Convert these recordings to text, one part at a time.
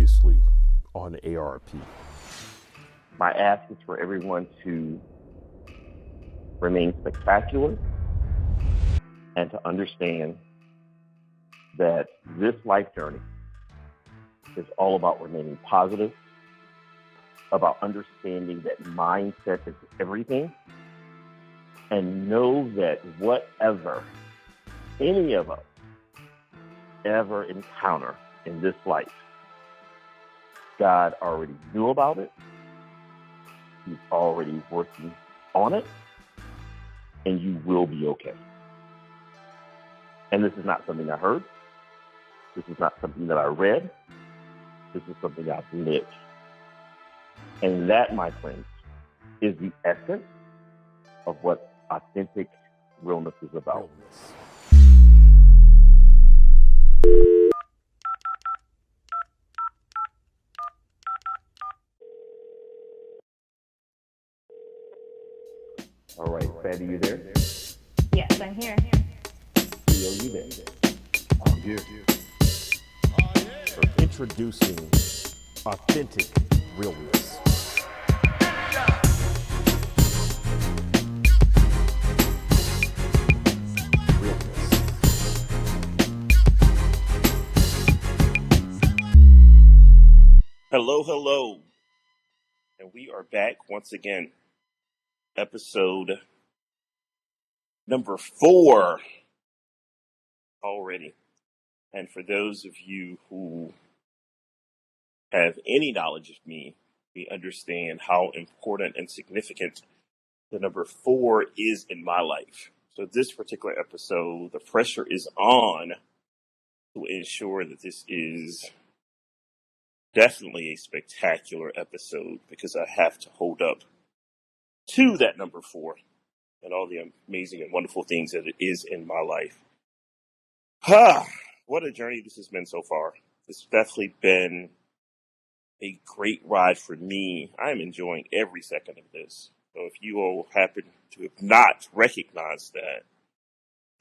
previously on ARP. My ask is for everyone to remain spectacular and to understand that this life journey is all about remaining positive, about understanding that mindset is everything, and know that whatever any of us ever encounter in this life, God already knew about it. He's already working on it, and you will be okay. And this is not something I heard. This is not something that I read. This is something I've lived. And that, my friends, is the essence of what authentic realness is about. All right, Fatty, you there? Yes, I'm here. Theo, you there? I'm here. Introducing authentic realness. Hello, and we are back once again. Episode number 4 already. And for those of you who have any knowledge of me, we understand how important and significant the number 4 is in my life. So this particular episode, the pressure is on to ensure that this is definitely a spectacular episode because I have to hold up to that number 4 and all the amazing and wonderful things that it is in my life. What a journey this has been so far. It's definitely been a great ride for me. I'm enjoying every second of this. So if you all happen to have not recognized that,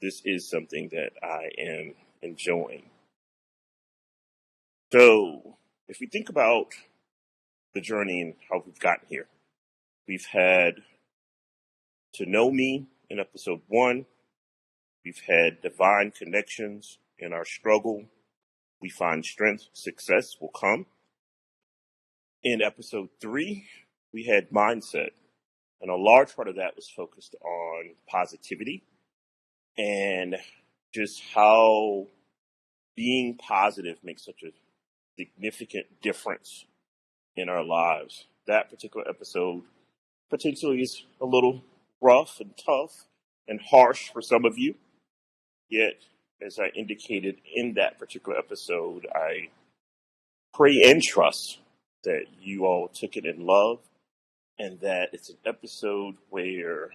this is something that I am enjoying. So if we think about the journey and how we've gotten here, we've had To Know Me in episode 1. We've had divine connections in our struggle. We find strength, success will come. In episode 3, we had mindset. And a large part of that was focused on positivity and just how being positive makes such a significant difference in our lives. That particular episode potentially is a little rough and tough and harsh for some of you. Yet, as I indicated in that particular episode, I pray and trust that you all took it in love and that it's an episode where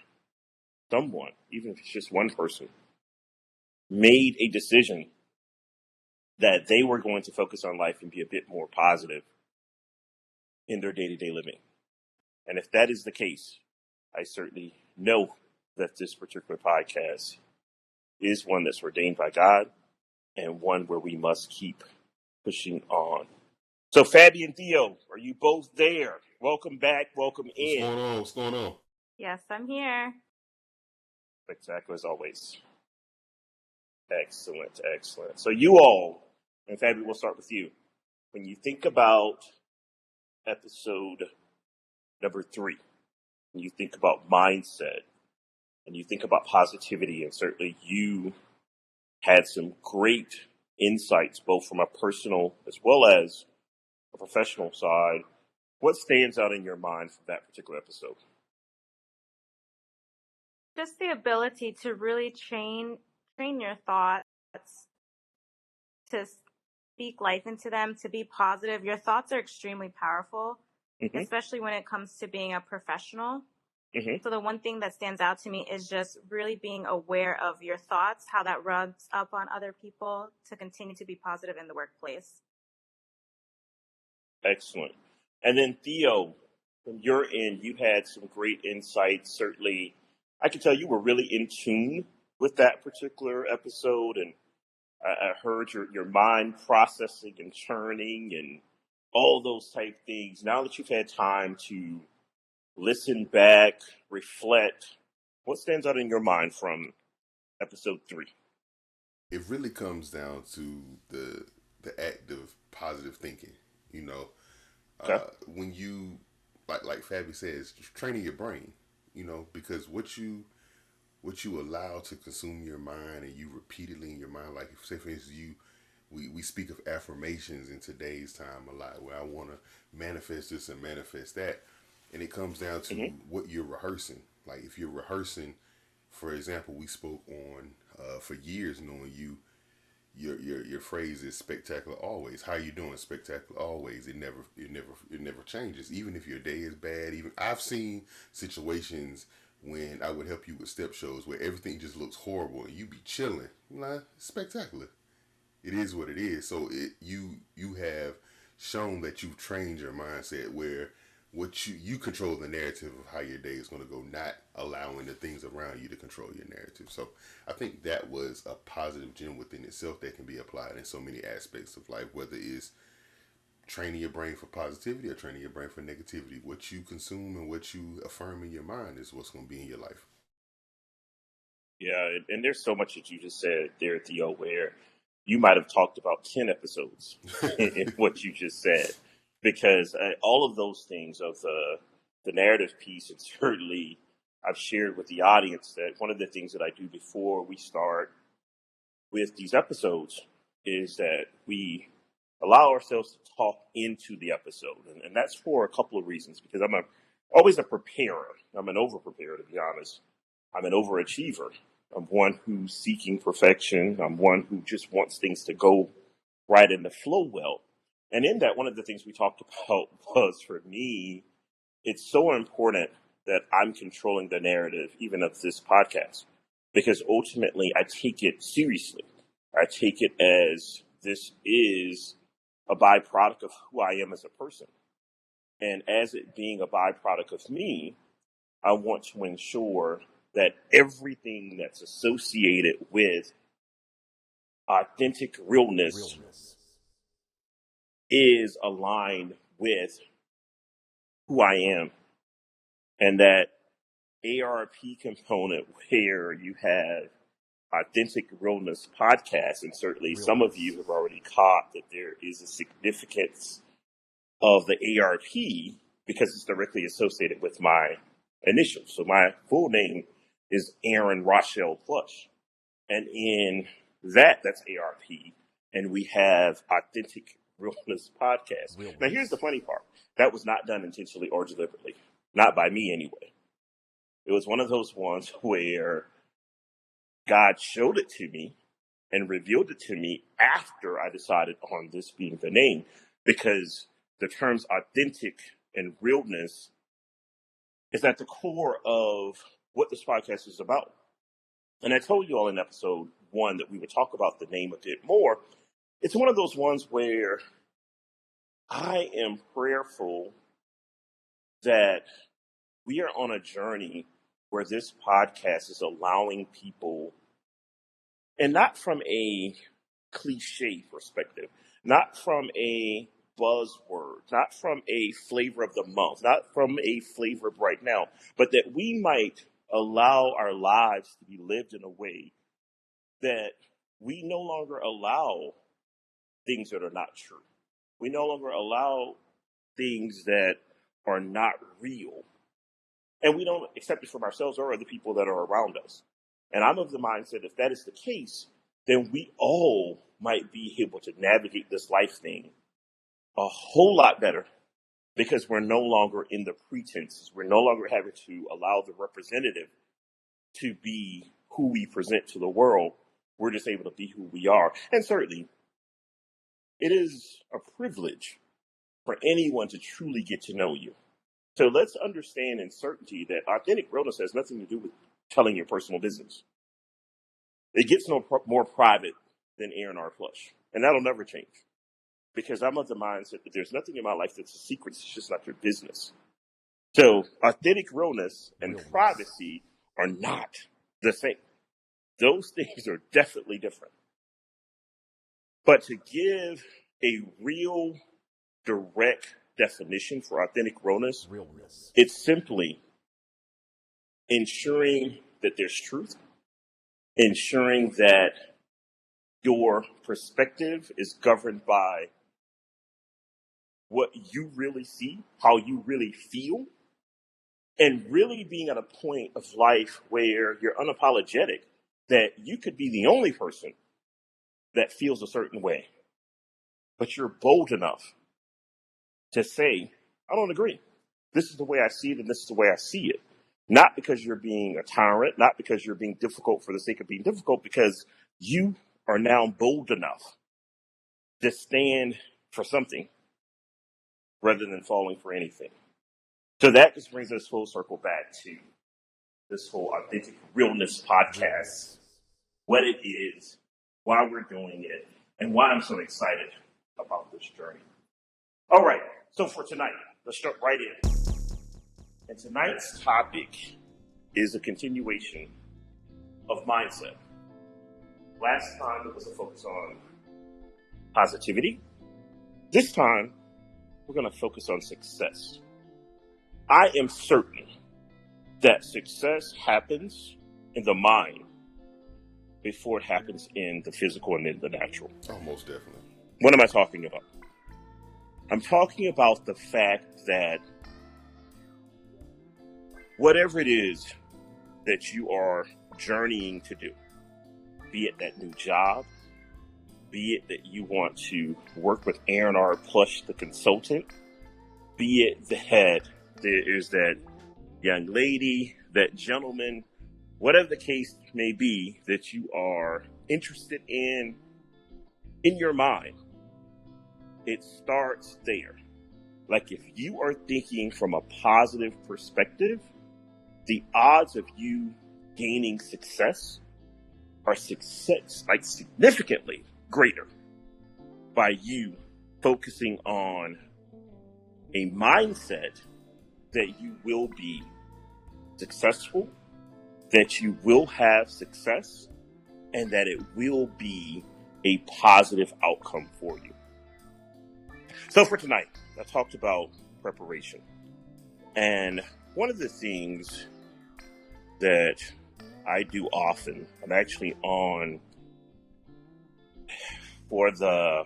someone, even if it's just one person, made a decision that they were going to focus on life and be a bit more positive in their day-to-day living. And if that is the case, I certainly know that this particular podcast is one that's ordained by God and one where we must keep pushing on. So Fabi and Theo, are you both there? Welcome back. Welcome in. What's going on? Yes, I'm here. Spectacular as always. Excellent. So you all, and Fabi, we'll start with you. When you think about episode number 3, when you think about mindset, and you think about positivity, and certainly you had some great insights, both from a personal as well as a professional side. What stands out in your mind from that particular episode? Just the ability to really train your thoughts, to speak life into them, to be positive. Your thoughts are extremely powerful, especially when it comes to being a professional. So the one thing that stands out to me is just really being aware of your thoughts, how that rubs up on other people, to continue to be positive in the workplace. Excellent. And then Theo, from your end, you had some great insights. Certainly, I can tell you were really in tune with that particular episode, and I heard your mind processing and churning, and all those type things. Now that you've had time to listen back, reflect, what stands out in your mind from episode 3? It really comes down to the act of positive thinking. You know, Okay. when you like Fabi says, just training your brain. You know, because what you allow to consume your mind and you repeatedly in your mind, like say for instance we speak of affirmations in today's time a lot, where I want to manifest this and manifest that, and it comes down to what you're rehearsing. Like if you're rehearsing, for example, we spoke on for years knowing your phrase is spectacular always. How you doing? Spectacular always. It never changes. Even if your day is bad. Even I've seen situations when I would help you with step shows where everything just looks horrible and you be chilling. Like, spectacular. It is what it is. So you have shown that you've trained your mindset where what you control the narrative of how your day is going to go, not allowing the things around you to control your narrative. So I think that was a positive gem within itself that can be applied in so many aspects of life, whether it's training your brain for positivity or training your brain for negativity. What you consume and what you affirm in your mind is what's going to be in your life. Yeah, and there's so much that you just said there, Theo, where you might have talked about 10 episodes in what you just said, because all of those things of the narrative piece, and certainly I've shared with the audience that one of the things that I do before we start with these episodes is that we allow ourselves to talk into the episode. And that's for a couple of reasons, because I'm always a preparer. I'm an over-preparer, to be honest. I'm an overachiever. I'm one who's seeking perfection. I'm one who just wants things to go right and to flow well. And in that, one of the things we talked about was, for me, it's so important that I'm controlling the narrative, even of this podcast, because ultimately I take it seriously. I take it as this is a byproduct of who I am as a person. And as it being a byproduct of me, I want to ensure that everything that's associated with authentic realness is aligned with who I am. And that ARP component where you have Authentic Realness podcast, and certainly some of you have already caught that there is a significance of the ARP because it's directly associated with my initials. So my full name is Aaron Rochelle Plush. And in that's ARP. And we have Authentic Realness podcast. Now, here's the funny part. That was not done intentionally or deliberately. Not by me, anyway. It was one of those ones where God showed it to me and revealed it to me after I decided on this being the name, because the terms authentic and realness is at the core of what this podcast is about. And I told you all in episode 1 that we would talk about the name a bit more. It's one of those ones where I am prayerful that we are on a journey where this podcast is allowing people, and not from a cliche perspective, not from a buzzword, not from a flavor of the month, not from a flavor of right now, but that we might allow our lives to be lived in a way that we no longer allow things that are not true. We no longer allow things that are not real. And we don't accept it from ourselves or other people that are around us. And I'm of the mindset, if that is the case, then we all might be able to navigate this life thing a whole lot better, because we're no longer in the pretenses. We're no longer having to allow the representative to be who we present to the world. We're just able to be who we are. And certainly, it is a privilege for anyone to truly get to know you. So let's understand in certainty that authentic realness has nothing to do with telling your personal business. It gets no more private than Aaron R. Plush. And that'll never change. Because I'm of the mindset that there's nothing in my life that's a secret. It's just not your business. So authentic realness and privacy are not the same. Those things are definitely different. But to give a real direct definition for authentic realness. Realness. It's simply ensuring that there's truth, ensuring that your perspective is governed by what you really see, how you really feel, and really being at a point of life where you're unapologetic that you could be the only person that feels a certain way, but you're bold enough to say, I don't agree. This is the way I see it, and this is the way I see it. Not because you're being a tyrant, not because you're being difficult for the sake of being difficult, because you are now bold enough to stand for something rather than falling for anything. So that just brings us full circle back to this whole Authentic Realness podcast, what it is, why we're doing it, and why I'm so excited about this journey. All right, so for tonight, let's jump right in. And tonight's topic is a continuation of mindset. Last time it was a focus on positivity. This time, we're going to focus on success. I am certain that success happens in the mind before it happens in the physical and in the natural. Oh, most definitely. What am I talking about? I'm talking about the fact that whatever it is that you are journeying to do, be it that new job, be it that you want to work with Amer Plush, the consultant, be it that there is that young lady, that gentleman, whatever the case may be that you are interested in your mind, it starts there. Like if you are thinking from a positive perspective, the odds of you gaining success are significantly greater by you focusing on a mindset that you will be successful, that you will have success, and that it will be a positive outcome for you. So for tonight, I talked about preparation. And one of the things that I do often, I'm actually on for the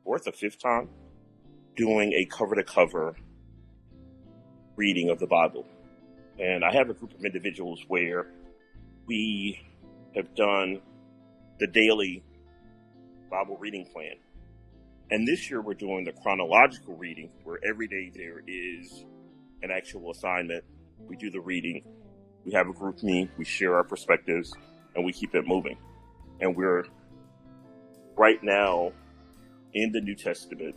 fourth or fifth time doing a cover-to-cover reading of the Bible. And I have a group of individuals where we have done the daily Bible reading plan. And this year we're doing the chronological reading, where every day there is an actual assignment. We do the reading, we have a group meet, we share our perspectives, and we keep it moving. And we're right now in the New Testament,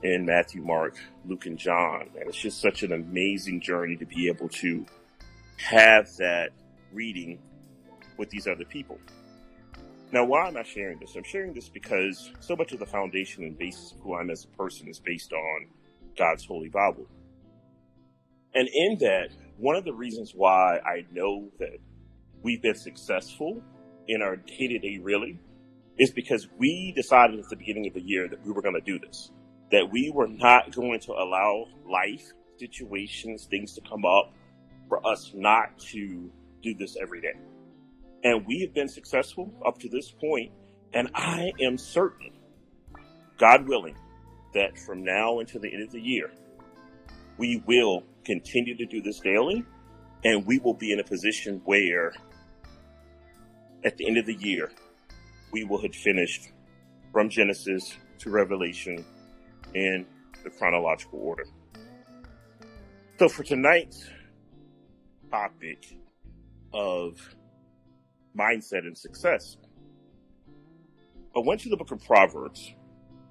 in Matthew, Mark, Luke, and John. And it's just such an amazing journey to be able to have that reading with these other people. Now, why am I sharing this? I'm sharing this because so much of the foundation and basis of who I am as a person is based on God's Holy Bible. And in that, one of the reasons why I know that we've been successful in our day-to-day really is because we decided at the beginning of the year that we were going to do this, that we were not going to allow life, situations, things to come up for us not to do this every day. And we have been successful up to this point, and I am certain, God willing, that from now until the end of the year, we will continue to do this daily, and we will be in a position where at the end of the year, we will have finished from Genesis to Revelation in the chronological order. So for tonight's topic of mindset and success, I went to the book of Proverbs,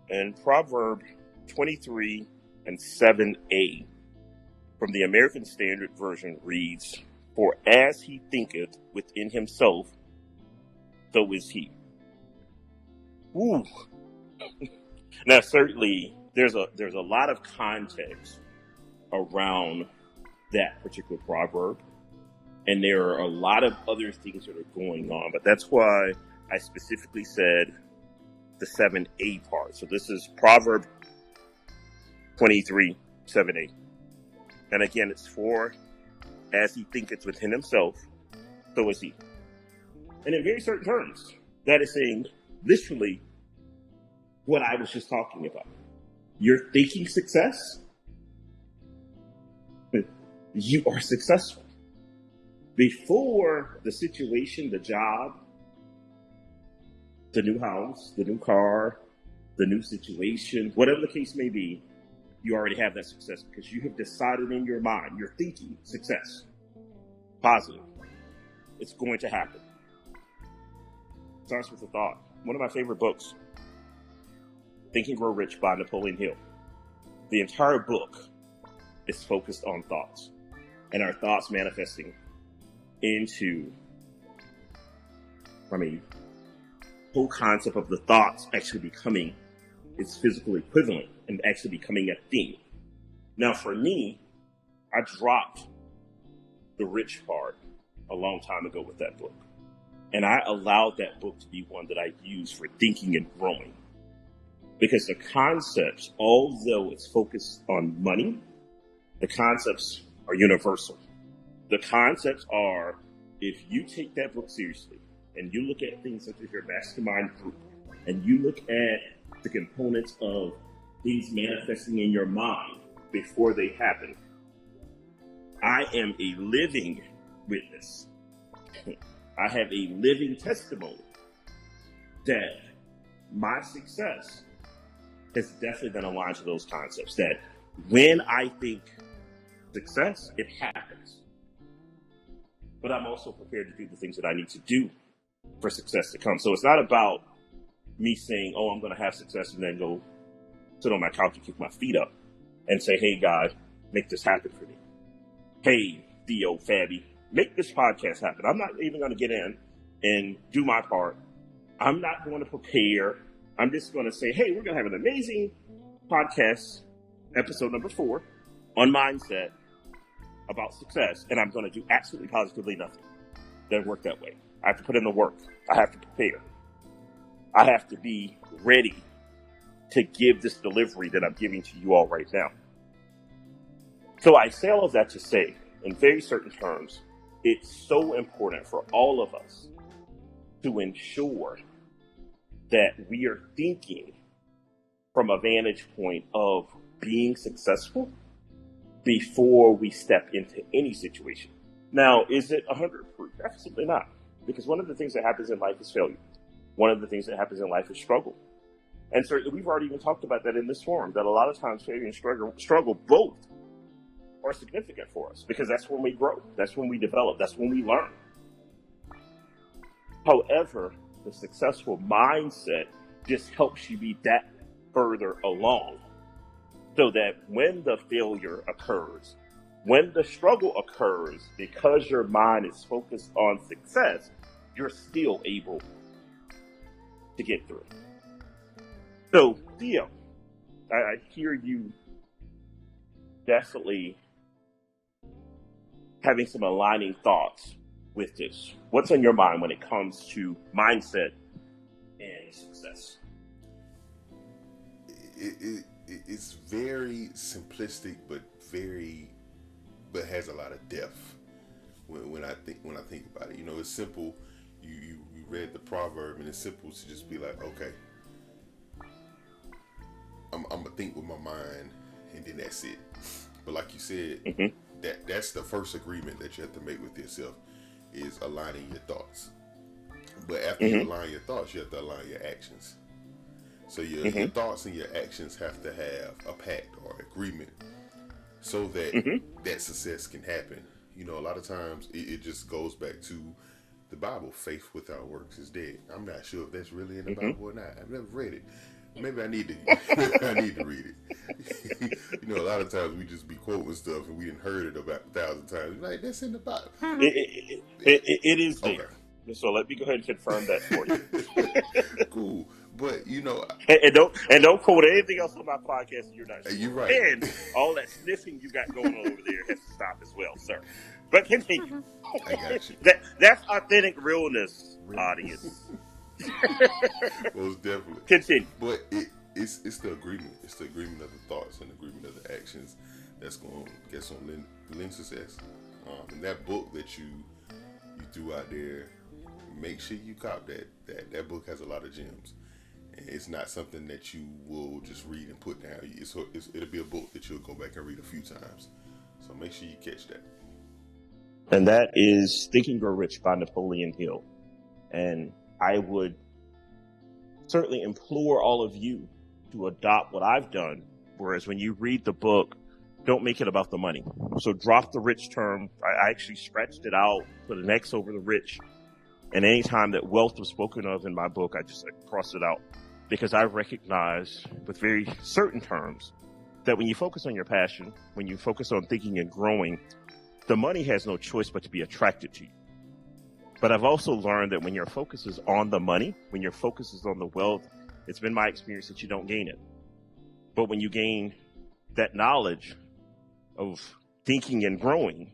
and Proverb 23 and 7a from the American Standard Version reads, "For as he thinketh within himself, so is he." Ooh. Now, certainly, there's a lot of context around that particular proverb, and there are a lot of other things that are going on, but that's why I specifically said the 7a part. So this is Proverb 23:7-8. And again, it's for as he thinketh within himself, so is he. And in very certain terms, that is saying literally what I was just talking about. You're thinking success, you are successful. Before the situation, the job, the new house, the new car, the new situation, whatever the case may be, you already have that success because you have decided in your mind, you're thinking success, positive. It's going to happen. It starts with a thought. One of my favorite books, Think and Grow Rich by Napoleon Hill. The entire book is focused on thoughts and our thoughts manifesting into, whole concept of the thoughts actually becoming its physical equivalent and actually becoming a thing. Now, for me, I dropped the rich part a long time ago with that book. And I allowed that book to be one that I use for thinking and growing. Because the concepts, although it's focused on money, the concepts are universal. The concepts are, if you take that book seriously and you look at things such as your mastermind group, and you look at the components of things manifesting in your mind before they happen, I am a living witness. I have a living testimony that my success has definitely been aligned to those concepts. That when I think success, it happens. But I'm also prepared to do the things that I need to do for success to come. So it's not about me saying, oh, I'm going to have success and then go sit on my couch and kick my feet up and say, hey, God, make this happen for me. Hey, Theo, Fabby, make this podcast happen. I'm not even going to get in and do my part. I'm not going to prepare. I'm just going to say, hey, we're going to have an amazing podcast, episode number 4, on mindset about success. And I'm going to do absolutely positively nothing. Doesn't work that way. I have to put in the work. I have to prepare. I have to be ready to give this delivery that I'm giving to you all right now. So I say all of that to say, in very certain terms, it's so important for all of us to ensure that we are thinking from a vantage point of being successful before we step into any situation. Now, is it 100 proof? Absolutely not. Because one of the things that happens in life is failure. One of the things that happens in life is struggle. And certainly we've already even talked about that in this forum, that a lot of times failure and struggle both are significant for us because that's when we grow. That's when we develop. That's when we learn. However, the successful mindset just helps you be that further along so that when the failure occurs, when the struggle occurs, because your mind is focused on success, you're still able to get through. So, Theo, I hear you definitely having some aligning thoughts with this. What's on your mind when it comes to mindset and success? It's very simplistic, but has a lot of depth. When I think about it, it's simple. You read the proverb, and it's simple to just be like, okay, I'm gonna think with my mind, and then that's it. But like you said, that's the first agreement that you have to make with yourself, is aligning your thoughts. But after you align your thoughts, you have to align your actions. So your thoughts and your actions have to have a pact or agreement so that that success can happen. A lot of times it just goes back to the Bible. Faith without works is dead. I'm not sure if that's really in the Bible or not. I've never read it. Maybe I need to read it. A lot of times we just be quoting stuff and we didn't heard it about 1,000 times. Like, that's in the Bible. It is there. Okay. So let me go ahead and confirm that for you. Cool. But and don't quote anything else on my podcast. You're not sure. You're right. And all that sniffing you got going on over there has to stop as well, sir. But continue. I got you. That's authentic realness, audience. Most definitely. Continue. But it's the agreement. It's the agreement of the thoughts and the agreement of the actions that's going to lend success. And that book that you threw out there, make sure you cop that. That book has a lot of gems. And it's not something that you will just read and put down. It'll be a book that you'll go back and read a few times. So make sure you catch that. And that is Think and Grow Rich by Napoleon Hill. And I would certainly implore all of you to adopt what I've done. Whereas when you read the book, don't make it about the money. So drop the rich term. I actually scratched it out, put an X over the rich. And anytime that wealth was spoken of in my book, I just crossed it out. Because I recognize with very certain terms that when you focus on your passion, when you focus on thinking and growing, the money has no choice but to be attracted to you. But I've also learned that when your focus is on the money, when your focus is on the wealth, it's been my experience that you don't gain it. But when you gain that knowledge of thinking and growing,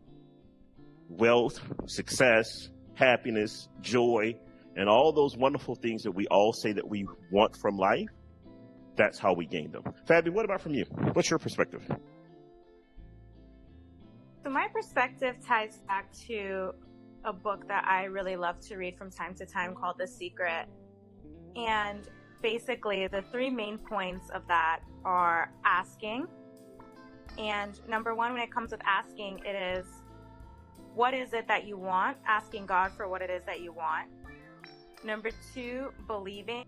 wealth, success, happiness, joy, and all those wonderful things that we all say that we want from life, that's how we gain them. Fabi, what about from you? What's your perspective? So my perspective ties back to a book that I really love to read from time to time called The Secret. And basically the three main points of that are asking. And number one, when it comes with asking, it is, what is it that you want? Asking God for what it is that you want. Number two, believing.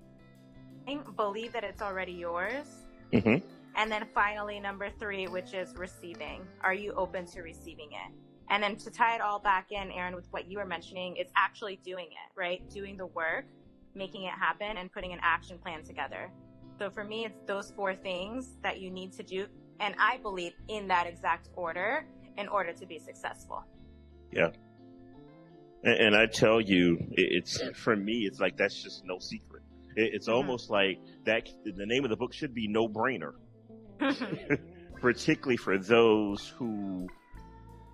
Believe that it's already yours. Mm-hmm. And then finally, number three, which is receiving. Are you open to receiving it? And then to tie it all back in, Aaron, with what you were mentioning, it's actually doing it, right? Doing the work, making it happen, and putting an action plan together. So for me, it's those four things that you need to do. And I believe in that exact order in order to be successful. Yeah. And I tell you, it's for me, it's like that's just no secret. It's almost like that. The name of the book should be No Brainer, particularly for those who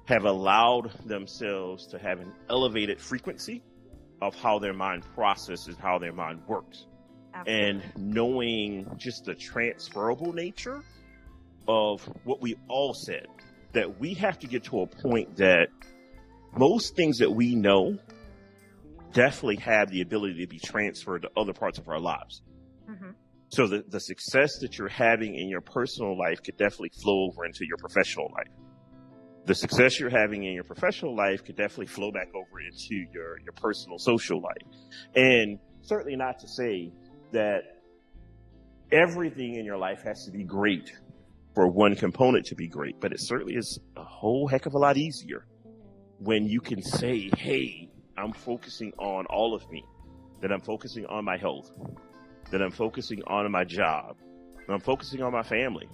have allowed themselves to have an elevated frequency of how their mind processes, how their mind works. Absolutely. And knowing just the transferable nature of what we all said, that we have to get to a point that most things that we know definitely have the ability to be transferred to other parts of our lives. Mm-hmm. So the success that you're having in your personal life could definitely flow over into your professional life. The success you're having in your professional life could definitely flow back over into your personal social life. And certainly not to say that everything in your life has to be great for one component to be great, but it certainly is a whole heck of a lot easier when you can say, hey, I'm focusing on all of me, that I'm focusing on my health, that I'm focusing on my job, that I'm focusing on my family,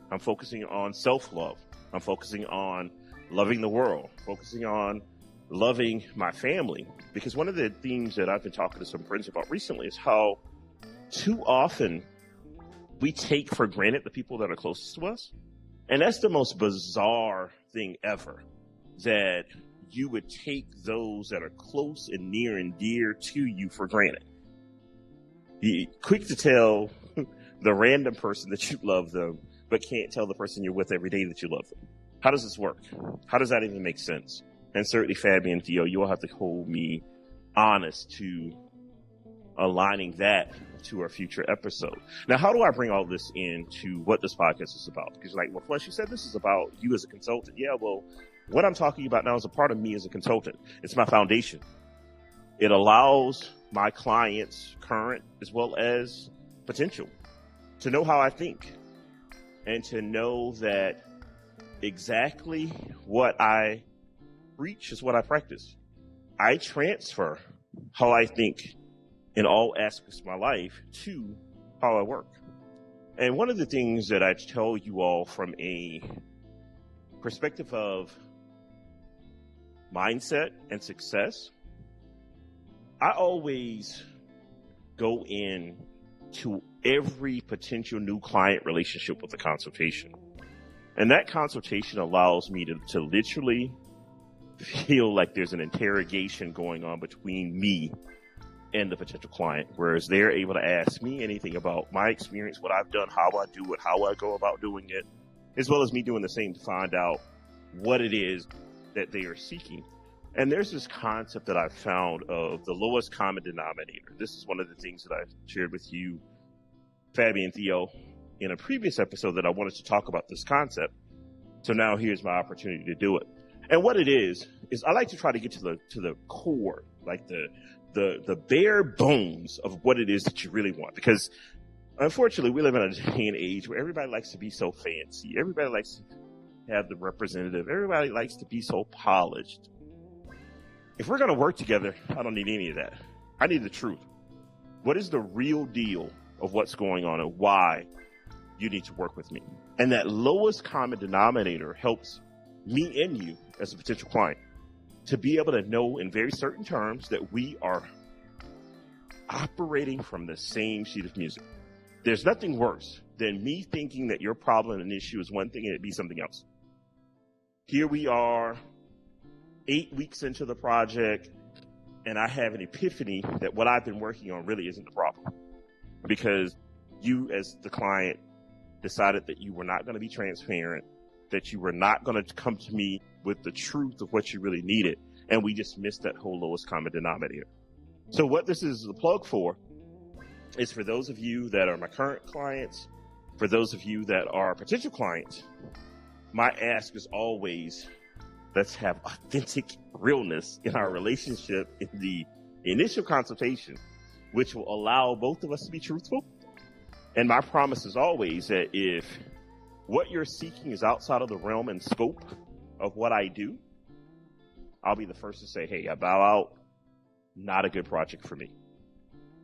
I'm focusing on self-love, I'm focusing on loving the world, focusing on loving my family. Because one of the themes that I've been talking to some friends about recently is how too often we take for granted the people that are closest to us. And that's the most bizarre thing ever, that you would take those that are close and near and dear to you for granted. You're quick to tell the random person that you love them, but can't tell the person you're with every day that you love them. How does this work? How does that even make sense? And certainly, Fabi and Theo, you'll have to hold me honest to aligning that to our future episode. Now, how do I bring all this into what this podcast is about? Because like, well, Plush, you said this is about you as a consultant. Yeah, well, what I'm talking about now is a part of me as a consultant. It's my foundation. It allows my clients, current as well as potential, to know how I think and to know that exactly what I preach is what I practice. I transfer how I think in all aspects of my life to how I work. And one of the things that I tell you all from a perspective of mindset and success, I always go in to every potential new client relationship with a consultation. And that consultation allows me to literally feel like there's an interrogation going on between me and the potential client, whereas they're able to ask me anything about my experience, what I've done, how I do it, how I go about doing it, as well as me doing the same to find out what it is that they are seeking. And there's this concept that I've found of the lowest common denominator. This is one of the things that I've shared with you, Fabi and Theo, in a previous episode, that I wanted to talk about this concept. So now here's my opportunity to do it. And what it is I like to try to get to the core, like the bare bones of what it is that you really want. Because unfortunately, we live in a day and age where everybody likes to be so fancy. Everybody likes to have the representative. Everybody likes to be so polished. If we're going to work together, I don't need any of that. I need the truth. What is the real deal of what's going on and why you need to work with me? And that lowest common denominator helps me and you as a potential client to be able to know in very certain terms that we are operating from the same sheet of music. There's nothing worse than me thinking that your problem and issue is one thing and it be something else. Here we are, 8 weeks into the project, and I have an epiphany that what I've been working on really isn't the problem. Because you, as the client, decided that you were not going to be transparent, that you were not going to come to me with the truth of what you really needed, and we just missed that whole lowest common denominator. So what this is a plug for is for those of you that are my current clients, for those of you that are potential clients, my ask is always, let's have authentic realness in our relationship in the initial consultation, which will allow both of us to be truthful. And my promise is always that if what you're seeking is outside of the realm and scope of what I do, I'll be the first to say, hey, I bow out, not a good project for me.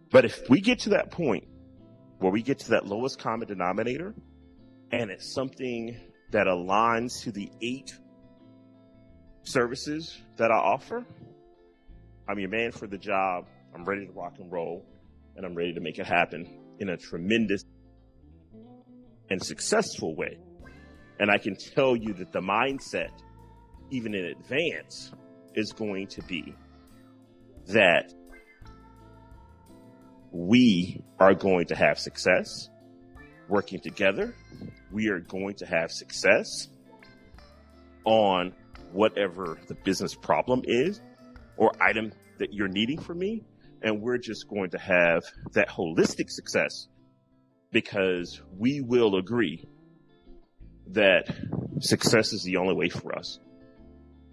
But if we get to that point where we get to that lowest common denominator and it's something that aligns to the 8 services that I offer, I'm your man for the job. I'm ready to rock and roll, and I'm ready to make it happen in a tremendous and successful way. And I can tell you that the mindset, even in advance, is going to be that we are going to have success working together. We are going to have success on whatever the business problem is or item that you're needing from me. And we're just going to have that holistic success because we will agree that success is the only way for us.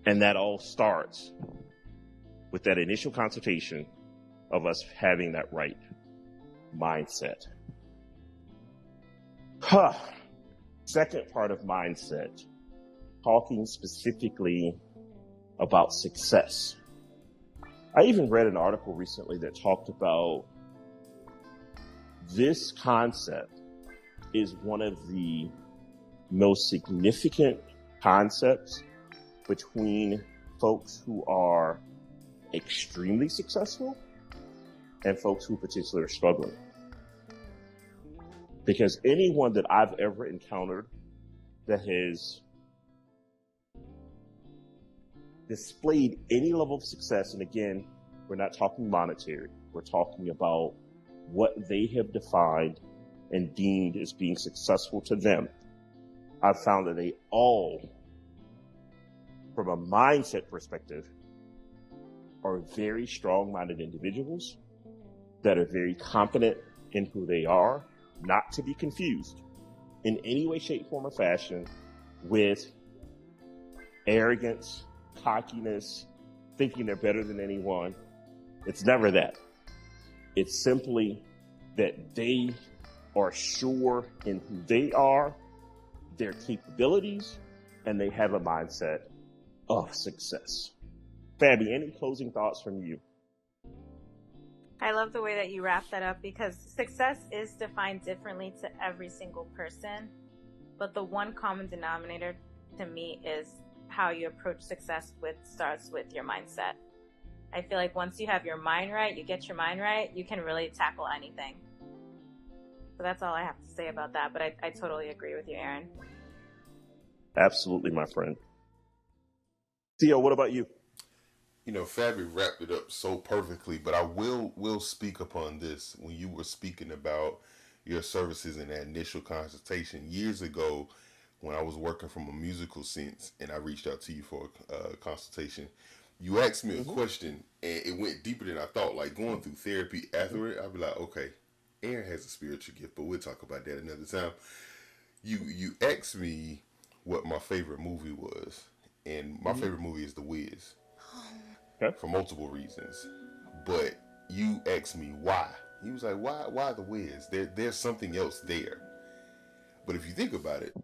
And that all starts with that initial consultation of us having that right mindset. Second part of mindset, talking specifically about success. I even read an article recently that talked about this concept is one of the most significant concepts between folks who are extremely successful and folks who potentially are struggling. Because anyone that I've ever encountered that has displayed any level of success, and again, we're not talking monetary, we're talking about what they have defined and deemed as being successful to them. I've found that they all, from a mindset perspective, are very strong-minded individuals that are very confident in who they are, not to be confused in any way, shape, form, or fashion with arrogance, cockiness, thinking they're better than anyone. It's never that. It's simply that they are sure in who they are, their capabilities, and they have a mindset of success. Fabi, any closing thoughts from you? I love the way that you wrap that up because success is defined differently to every single person. But the one common denominator to me is how you approach success starts with your mindset. I feel like once you have your mind right, you get your mind right, you can really tackle anything. So that's all I have to say about that. But I totally agree with you, Aaron. Absolutely, my friend. Theo, what about you? Fabi wrapped it up so perfectly, but I will speak upon this. When you were speaking about your services in that initial consultation years ago, when I was working from a musical sense, and I reached out to you for a consultation, you asked me a Mm-hmm. question, and it went deeper than I thought. Like going through therapy after it, I'd be like, okay, Aaron has a spiritual gift, but we'll talk about that another time. You asked me what my favorite movie was, and my Mm-hmm. favorite movie is The Wiz Okay. for multiple reasons. But you asked me why. He was like, why The Wiz? There's something else there. But if you think about it,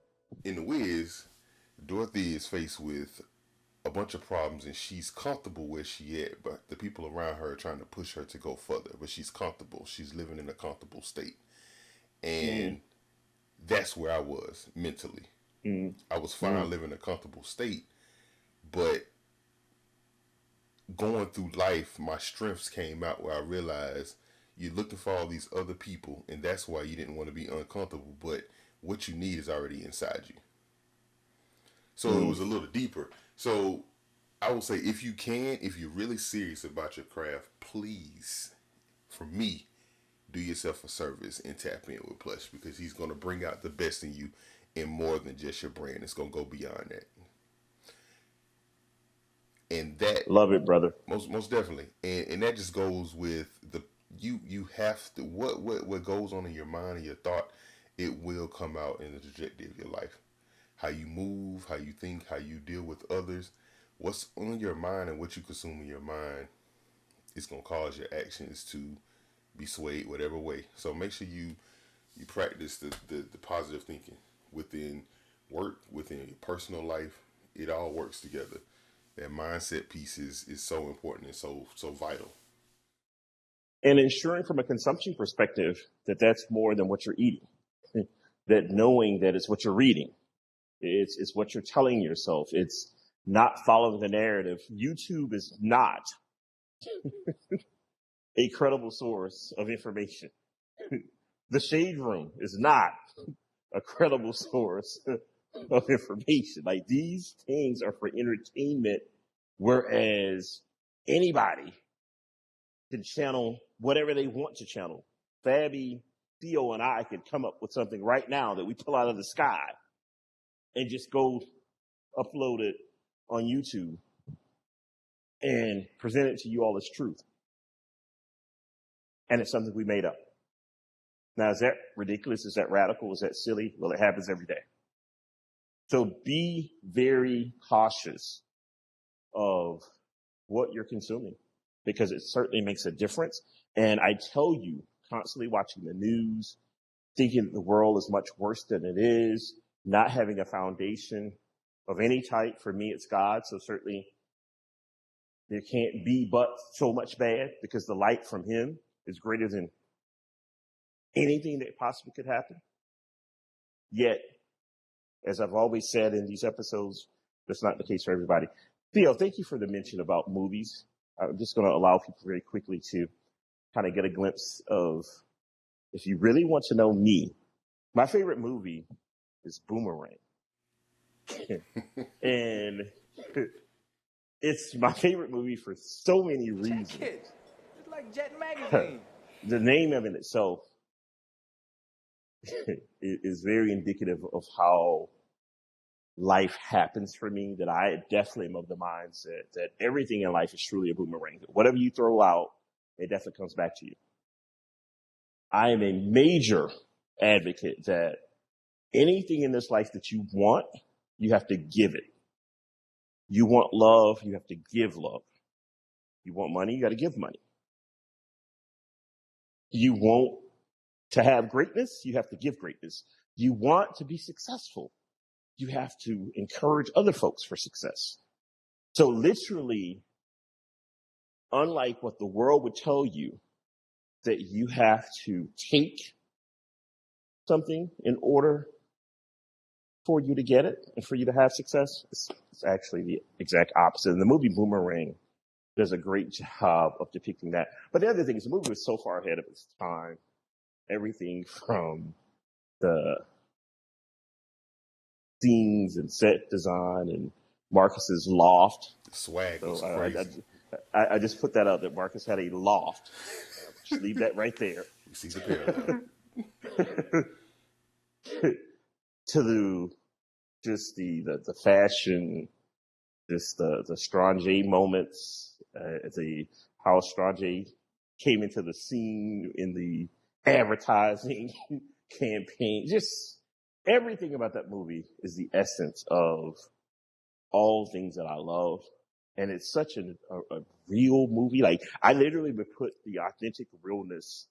in The Wiz, Dorothy is faced with a bunch of problems and she's comfortable where she at, but the people around her are trying to push her to go further. But she's comfortable. She's living in a comfortable state. Mm-hmm. And that's where I was mentally. I was Mm-hmm. fine living a comfortable state, but going through life, my strengths came out where I realized you're looking for all these other people, and that's why you didn't want to be uncomfortable. But what you need is already inside you. So it Mm-hmm. was a little deeper. So I would say, if you can, if you're really serious about your craft, please, for me, do yourself a service and tap in with Plush, because he's going to bring out the best in you and more than just your brand. It's going to go beyond that. And that Love it, brother. most definitely, and that just goes with the you have to what goes on in your mind and your thought, it will come out in the trajectory of your life. How you move, how you think, how you deal with others, what's on your mind and what you consume in your mind is gonna cause your actions to be swayed whatever way. So make sure you practice the positive thinking within work, within your personal life. It all works together. That mindset piece is so important and so vital. And ensuring from a consumption perspective that that's more than what you're eating. That knowing that it's what you're reading. It's what you're telling yourself. It's not following the narrative. YouTube is not a credible source of information. The Shade Room is not a credible source of information. Like, these things are for entertainment, whereas anybody can channel whatever they want to channel. Fabby, Theo, and I could come up with something right now that we pull out of the sky and just go upload it on YouTube and present it to you all as truth. And it's something we made up. Now, is that ridiculous? Is that radical? Is that silly? Well, it happens every day. So be very cautious of what you're consuming, because it certainly makes a difference. And I tell you, constantly watching the news, thinking the world is much worse than it is, not having a foundation of any type. For me, it's God. So certainly there can't be but so much bad, because the light from him is greater than anything that possibly could happen. Yet, as I've always said in these episodes, that's not the case for everybody. Theo, thank you for the mention about movies. I'm just going to allow people very quickly to kind of get a glimpse of, if you really want to know me, my favorite movie is Boomerang. And it's my favorite movie for so many reasons. Check it. It's like Jet Magazine. The name of it itself is very indicative of how life happens for me, that I definitely am of the mindset that everything in life is truly a boomerang. Whatever you throw out, it definitely comes back to you. I am a major advocate that anything in this life that you want, you have to give it. You want love, you have to give love. You want money, you got to give money. You want to have greatness, you have to give greatness. You want to be successful, you have to encourage other folks for success. So literally, unlike what the world would tell you, that you have to take something in order for you to get it and for you to have success, it's actually the exact opposite. And the movie Boomerang does a great job of depicting that. But the other thing is, the movie was so far ahead of its time. Everything from the scenes and set design and Marcus's loft. The swag was So crazy. I just put that out that Marcus had a loft. Just leave that right there. You see the parallel. To the fashion, just the Strange moments, how Strange came into the scene in the advertising campaign. Just everything about that movie is the essence of all things that I love. And it's such a real movie. Like, I literally would put the authentic realness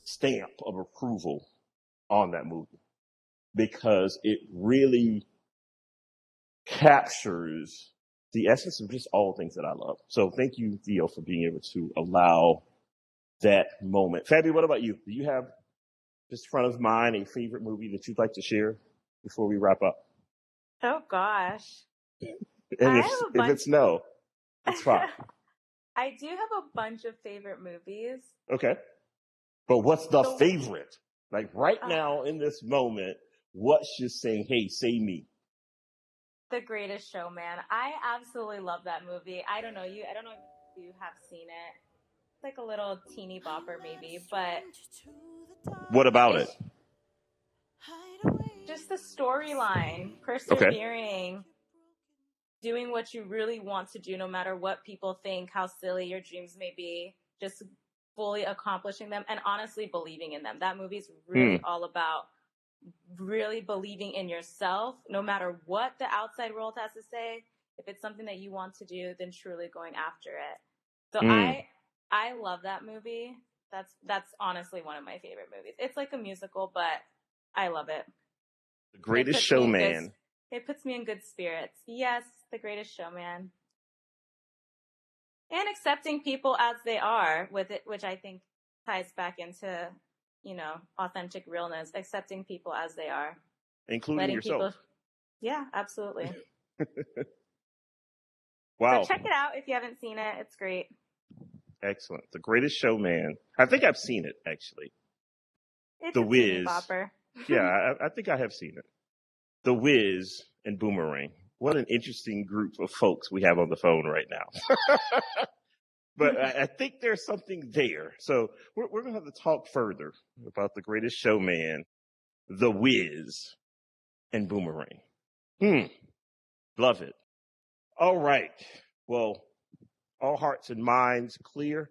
stamp of approval on that movie because it really captures the essence of just all things that I love. So thank you, Theo, for being able to allow that moment. Fabi, what about you? Do you have just front of mind a favorite movie that you'd like to share before we wrap up? Oh gosh. And if it's no, it's fine. I do have a bunch of favorite movies. Okay. But what's the favorite? Like right now in this moment, what's just saying, hey, say me? The Greatest Showman. I absolutely love that movie. I don't know if you have seen it. It's like a little teeny bopper maybe, but what about it? Just the storyline, persevering, doing what you really want to do no matter what people think, how silly your dreams may be, just fully accomplishing them and honestly believing in them. That movie's really all about really believing in yourself, no matter what the outside world has to say. If it's something that you want to do, then truly going after it. So I love that movie. That's honestly one of my favorite movies. It's like a musical, but I love it. The Greatest Showman. It puts me in good spirits. Yes, The Greatest Showman. And accepting people as they are with it, which I think ties back into, authentic realness, accepting people as they are. Including yourself. Yeah, absolutely. Wow. So check it out if you haven't seen it. It's great. Excellent. The Greatest Showman. I think I've seen it, actually. It's The a Wiz. bopper. Yeah, I think I have seen it. The Wiz and Boomerang. What an interesting group of folks we have on the phone right now. But I think there's something there. So we're going to have to talk further about The Greatest Showman, The Wiz, and Boomerang. Love it. All right. Well, all hearts and minds clear.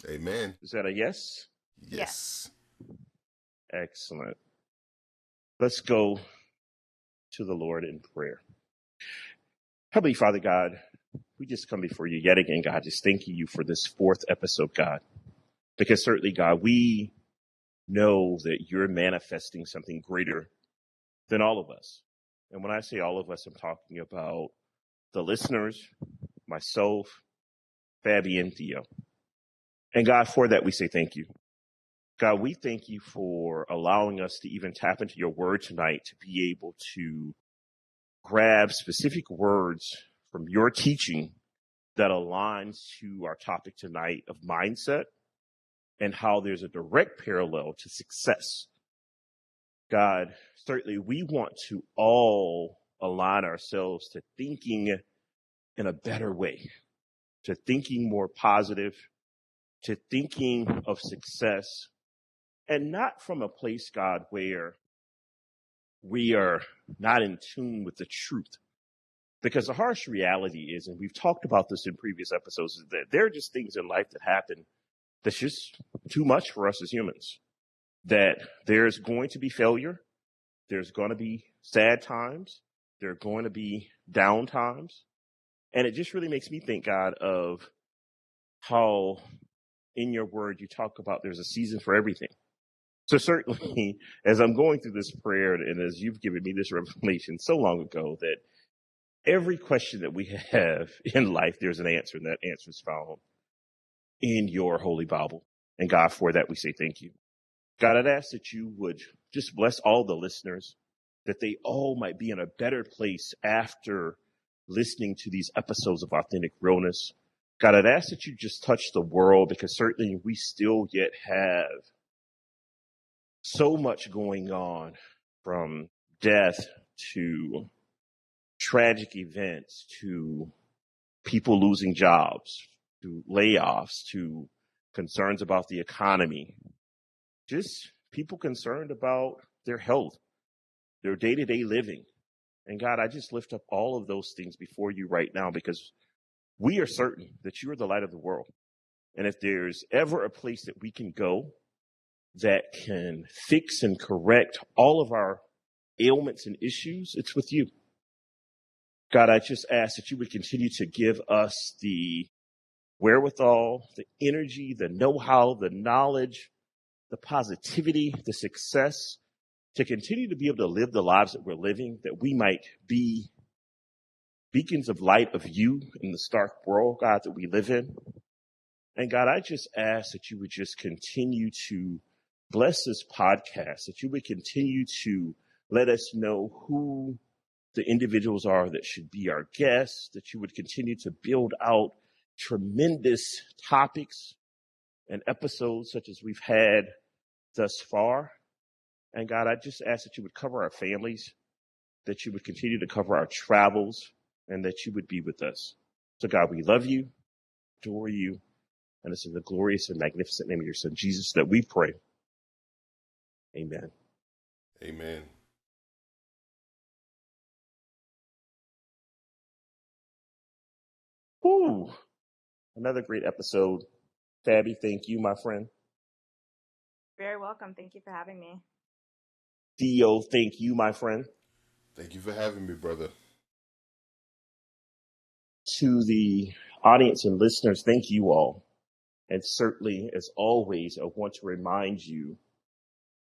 Amen. Is that a yes? Yes. Excellent. Let's go to the Lord in prayer. Heavenly Father God, we just come before you yet again, God, just thanking you for this 4th episode, God. Because certainly, God, we know that you're manifesting something greater than all of us. And when I say all of us, I'm talking about the listeners, myself, Fabi, and Theo. And God, for that, we say thank you. God, we thank you for allowing us to even tap into your word tonight to be able to grab specific words from your teaching that aligns to our topic tonight of mindset and how there's a direct parallel to success. God, certainly we want to all align ourselves to thinking in a better way, to thinking more positive, to thinking of success, and not from a place, God, where we are not in tune with the truth. Because the harsh reality is, and we've talked about this in previous episodes, is that there are just things in life that happen that's just too much for us as humans. That there's going to be failure. There's going to be sad times. There are going to be down times. And it just really makes me think, God, of how in your word you talk about there's a season for everything. So certainly, as I'm going through this prayer and as you've given me this revelation so long ago, that every question that we have in life, there's an answer, and that answer is found in your Holy Bible. And God, for that, we say thank you. God, I'd ask that you would just bless all the listeners, that they all might be in a better place after listening to these episodes of Authentic Realness. God, I'd ask that you just touch the world, because certainly we still yet have so much going on, from death to tragic events to people losing jobs, to layoffs, to concerns about the economy, just people concerned about their health, their day-to-day living. And God, I just lift up all of those things before you right now, because we are certain that you are the light of the world. And if there's ever a place that we can go that can fix and correct all of our ailments and issues, it's with you. God, I just ask that you would continue to give us the wherewithal, the energy, the know-how, the knowledge, the positivity, the success to continue to be able to live the lives that we're living, that we might be beacons of light of you in the stark world, God, that we live in. And God, I just ask that you would just continue to bless this podcast, that you would continue to let us know who the individuals are that should be our guests, that you would continue to build out tremendous topics and episodes such as we've had thus far. And God, I just ask that you would cover our families, that you would continue to cover our travels, and that you would be with us. So God, we love you, adore you, and it's in the glorious and magnificent name of your son, Jesus, that we pray. Amen. Amen. Whew. Another great episode. Fabby, thank you, my friend. Very welcome. Thank you for having me. Theo, thank you, my friend. Thank you for having me, brother. To the audience and listeners, thank you all. And certainly, as always, I want to remind you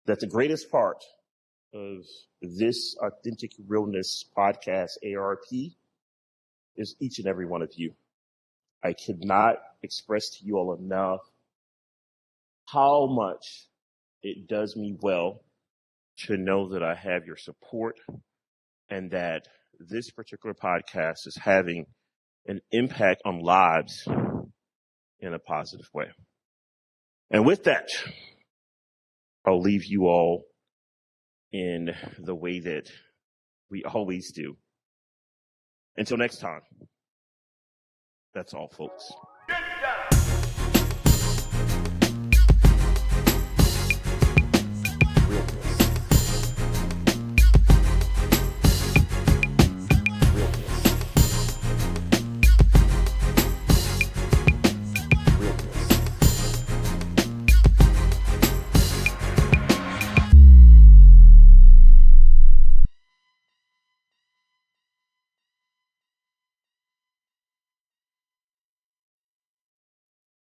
that the greatest part of this Authentic Realness podcast, ARP, is each and every one of you. I could not express to you all enough how much it does me well to know that I have your support and that this particular podcast is having an impact on lives in a positive way. And with that, I'll leave you all in the way that we always do. Until next time, that's all, folks.